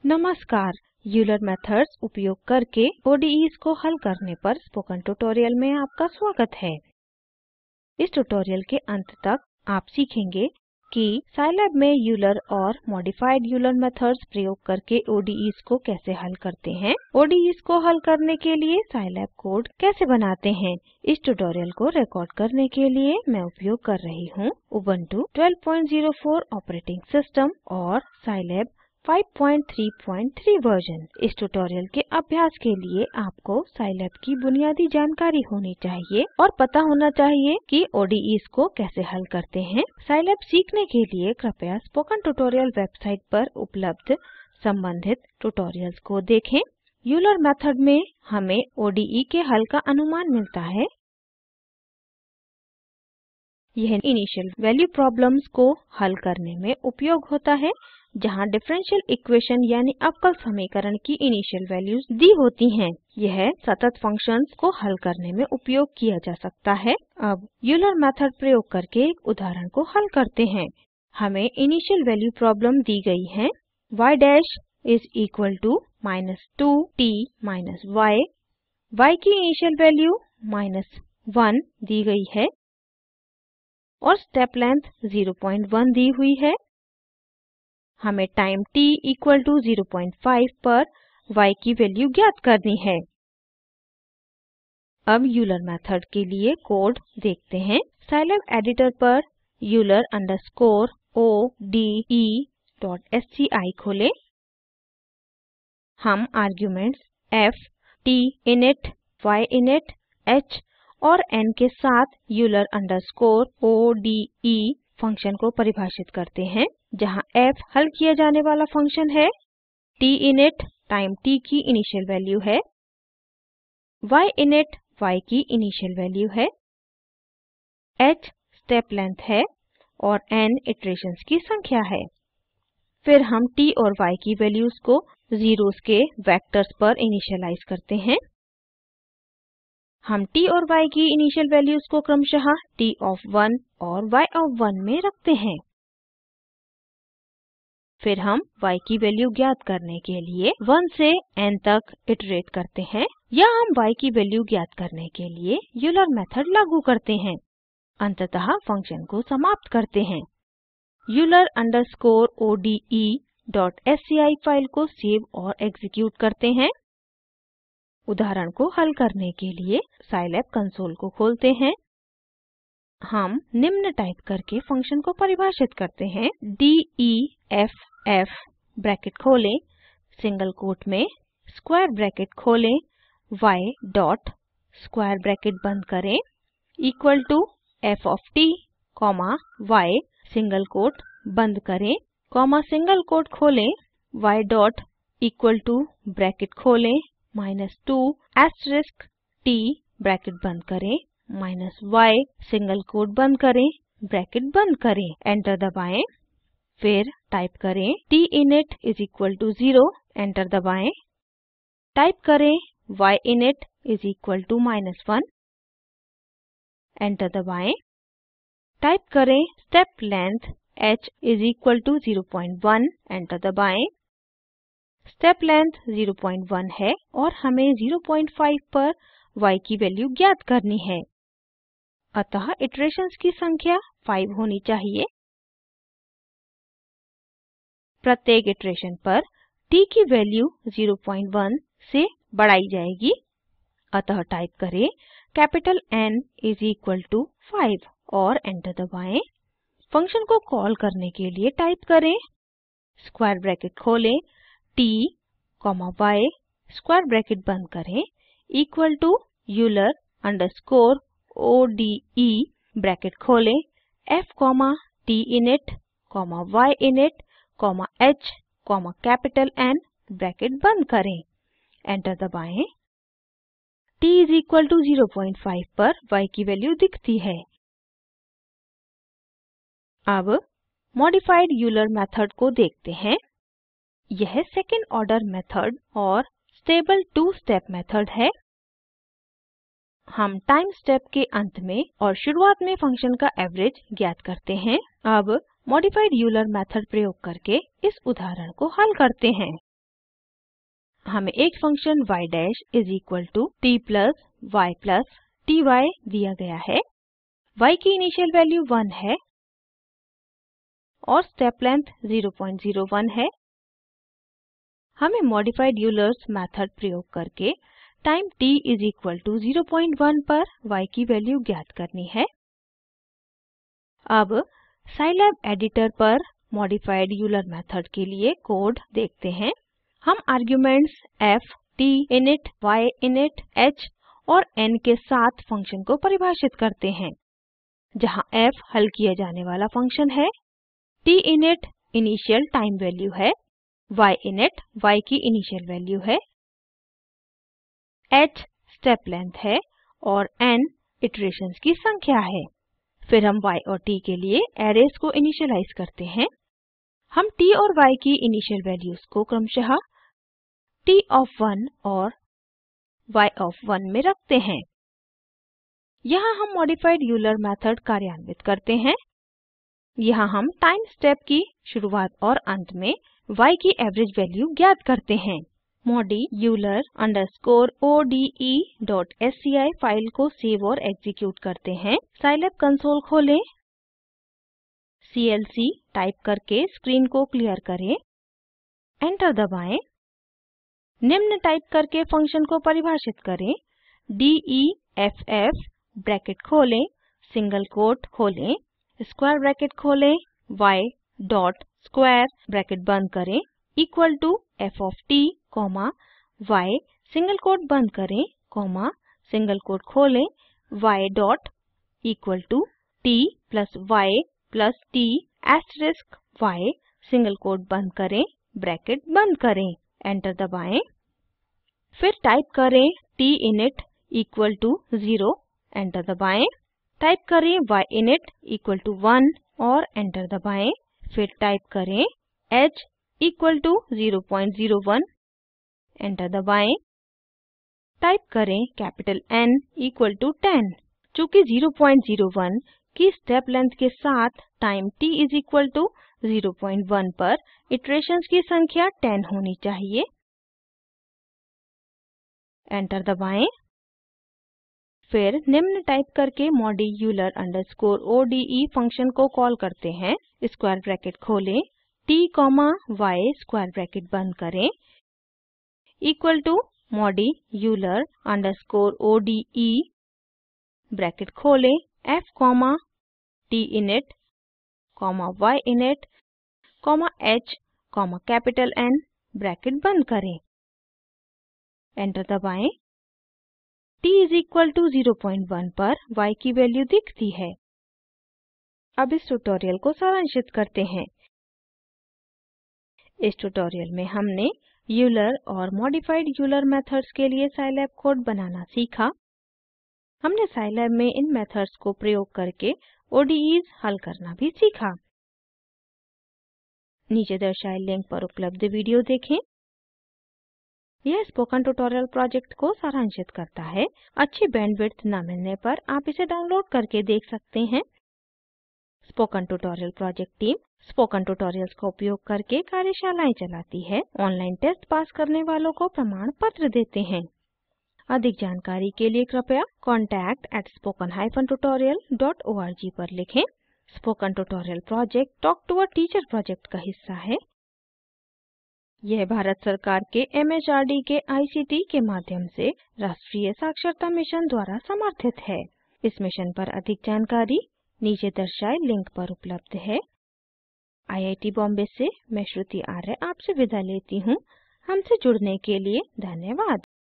नमस्कार, Euler methods उपयोग करके ODEs को हल करने पर स्पोकन ट्यूटोरियल में आपका स्वागत है। इस ट्यूटोरियल के अंत तक आप सीखेंगे कि साइलैब में यूलर और मॉडिफाइड यूलर मेथड्स प्रयोग करके ODEs को कैसे हल करते हैं। ODEs को हल करने के लिए साइलैब कोड कैसे बनाते हैं। इस ट्यूटोरियल को रिकॉर्ड करने के लिए मैं उपयोग कर रही हूँ उबुंटू 1204 ऑपरेटिंग सिस्टम और साइलैब 533 वर्जन। इस ट्यूटोरियल के अभ्यास के लिए आपको साइलैब की बुनियादी जानकारी होनी चाहिए और पता होना चाहिए कि ODEs को कैसे हल करते हैं। साइलैब सीखने के लिए कृपया स्पोकन ट्यूटोरियल वेबसाइट पर उपलब्ध संबंधित ट्यूटोरियल्स को देखें। यूलर मेथड में हमें ODE के हल का अनुमान मिलता है। यह इनिशियल वैल्यू प्रॉब्लम्स को हल करने में उपयोग होता है, जहाँ डिफरेंशियल इक्वेशन यानी अवकल समीकरण की इनिशियल वैल्यूज दी होती हैं। यह सतत फंक्शन्स को हल करने में उपयोग किया जा सकता है। अब यूलर मेथड प्रयोग करके एक उदाहरण को हल करते हैं। हमें इनिशियल वैल्यू प्रॉब्लम दी गई है। y dash is equal to -2t y। y की इनिशियल वैल्यू -1 दी गई है और स्टेप लेंथ 0.1 दी हुई है। हमें टाइम t इक्वल टू 0.5 पर y की वैल्यू ज्ञात करनी है। अब यूलर मेथड के लिए कोड देखते हैं। साइलैब एडिटर पर euler underscore o d e .sci खोलें। हम arguments f, t init, y init, h और n के साथ euler underscore o d e function को परिभाषित करते हैं, जहाँ f हल किया जाने वाला फंक्शन है, t init टाइम t की इनिशियल वैल्यू है, y init y की इनिशियल वैल्यू है, h स्टेप लेंथ है और n इटरेशंस की संख्या है। फिर हम t और y की वैल्यूज़ को ज़ीरोज़ के वेक्टर्स पर इनिशियलाइज़ करते हैं। हम t और y की इनिशियल वैल्यूज़ को क्रमशः t ऑफ़ 1 और y ऑफ़ 1 में रखते हैं। फिर हम y की वैल्यू ज्ञात करने के लिए 1 से n तक इटरेट करते हैं, या हम y की वैल्यू ज्ञात करने के लिए यूलर मेथड लागू करते हैं। अंततः फंक्शन को समाप्त करते हैं। euler अंडरस्कोर ode.sci फाइल को सेव और एग्जीक्यूट करते हैं। उदाहरण को हल करने के लिए साइलैब कंसोल को खोलते हैं। हम निम्न टाइप करके फंक्शन को परिभाषित करते हैं। def ब्रैकेट खोलें सिंगल कोट में, स्क्वायर ब्रैकेट खोलें y डॉट स्क्वायर ब्रैकेट बंद करें equal to f of t comma y single quote बंद करें कॉमा सिंगल कोट खोलें y dot equal to bracket खोलें -2 ऐस्टरिस्क t ब्रैकेट बंद करें y सिंगल कोट बंद करें ब्रैकेट बंद करें। एंटर दबाएं। फिर टाइप करें t init is equal to 0। Enter दबाएं। टाइप करें y init is equal to -1। Enter दबाएं। टाइप करें step length h is equal to 0.1। Enter दबाएं। स्टेप लेंथ 0.1 है और हमें 0.5 पर y की वैल्यू ज्ञात करनी है, अतः इटरेशंस की संख्या 5 होनी चाहिए। प्रत्येक इटरेशन पर t की वैल्यू 0.1 से बढ़ाई जाएगी, अतः टाइप करें capital N is equal to 5 और एंटर दबाएं। फंक्शन को कॉल करने के लिए टाइप करें स्क्वायर ब्रैकेट खोलें t y स्क्वायर ब्रैकेट बंद करें equal to euler underscore ode bracket खोलें f t init y init h capital N bracket बंद करें। एंटर दबाएं। t इज़ इक्वल टू 0.5 पर y की वैल्यू दिखती है। अब मॉडिफाइड यूलर मेथड को देखते हैं। यह सेकंड ऑर्डर मेथड और स्टेबल टू स्टेप मेथड है। हम टाइम स्टेप के अंत में और शुरुआत में फंक्शन का एवरेज ज्ञात करते हैं। अब मॉडिफाइड यूलर मेथड प्रयोग करके इस उदाहरण को हल करते हैं। हमें एक function y dash is equal to t plus y plus ty दिया गया है। y की इनिशियल वैल्यू 1 है और स्टेप लेंथ 0.01 है। हमें मॉडिफाइड यूलर्स मेथड प्रयोग करके time t is equal to 0.1 पर y की वैल्यू ज्ञात करनी है। अब साइलैब एडिटर पर मॉडिफाइड यूलर मेथड के लिए कोड देखते हैं। हम arguments f, t, init, y, init, h और n के साथ फंक्शन को परिभाषित करते हैं। जहाँ f हल किया जाने वाला फंक्शन है, t init initial time value है, y init y की इनिशियल वैल्यू है, h स्टेप लेंथ है और n इटरेशंस की संख्या है। फिर हम y और t के लिए एरेज को इनिशियलाइज करते हैं। हम t और y की इनिशियल वैल्यूज को क्रमशः t ऑफ 1 और y ऑफ 1 में रखते हैं। यहाँ हम मॉडिफाइड यूलर मेथड कार्यान्वित करते हैं। यहाँ हम टाइम स्टेप की शुरुआत और अंत में y की एवरेज वैल्यू ज्ञात करते हैं। modi euler underscore ode.sci file को सेव और एग्जीक्यूट करते हैं। साइलैब कंसोल खोलें, clc टाइप करके स्क्रीन को क्लियर करें, एंटर दबाएं। निम्न टाइप करके फंक्शन को परिभाषित करें, def ब्रैकेट खोलें, सिंगल कोट खोलें, स्क्वायर ब्रैकेट खोलें, y डॉट स्क्वायर ब्रैकेट बंद करें equal to f of t comma y single quote बंद करें कॉमा सिंगल कोट खोलें y dot equal to t plus y plus t asterisk y single quote बंद करें bracket बंद करें, एंटर दबाएं। फिर टाइप करें t init equal to 0, enter दबाएं। टाइप करें y init इक्वल टू 1 और एंटर दबाएं। फिर टाइप करें h इक्वल टू 0.01, एंटर दबाएं। टाइप करें कैपिटल N इक्वल टू 10। चूँकि 0.01 की स्टेप लेंथ के साथ time t is equal to 0.1 पर इटरेशंस की संख्या 10 होनी चाहिए, एंटर दबाएं। फिर निम्न टाइप करके modi euler underscore ode function को कॉल करते हैं। स्क्वायर ब्रैकेट खोलें, t comma y square bracket बंद करें equal to modi euler underscore ode bracket खोलें, f comma t init comma y init comma h comma capital N bracket बंद करें, enter दबाएं। t इज़ इक्वल टू 0.1 पर y की value दिखती है। अब इस ट्यूटोरियल को सारांशित करते हैं। इस ट्यूटोरियल में हमने यूलर और मॉडिफाइड यूलर मेथड्स के लिए साइलैब कोड बनाना सीखा। हमने साइलैब में इन मेथड्स को प्रयोग करके ODEs हल करना भी सीखा। नीचे दर्शाए लिंक पर उपलब्ध वीडियो देखें। यह स्पोकन ट्यूटोरियल प्रोजेक्ट को सारांशित करता है। अच्छी बैंडविड्थ न मिलने पर आप इसे डाउनलोड करके देख सकते हैं। Spoken tutorial project team spoken tutorials का उपयोग करके कार्यशालाएं चलाती है। ऑनलाइन टेस्ट पास करने वालों को प्रमाण पत्र देते हैं। अधिक जानकारी के लिए कृपया contact@spoken-tutorial.org पर लिखें। Spoken tutorial project talk to a teacher project का हिस्सा है। यह भारत सरकार के MHRD के ICT के माध्यम से राष्ट्रीय साक्षरता मिशन द्वारा समर्थित है। इस मिशन पर अधिक जानकारी नीचे दर्शाए लिंक पर उपलब्ध है। IIT बॉम्बे से मैं श्रुति आर्य आपसे विदा लेती हूँ। हमसे जुड़ने के लिए धन्यवाद।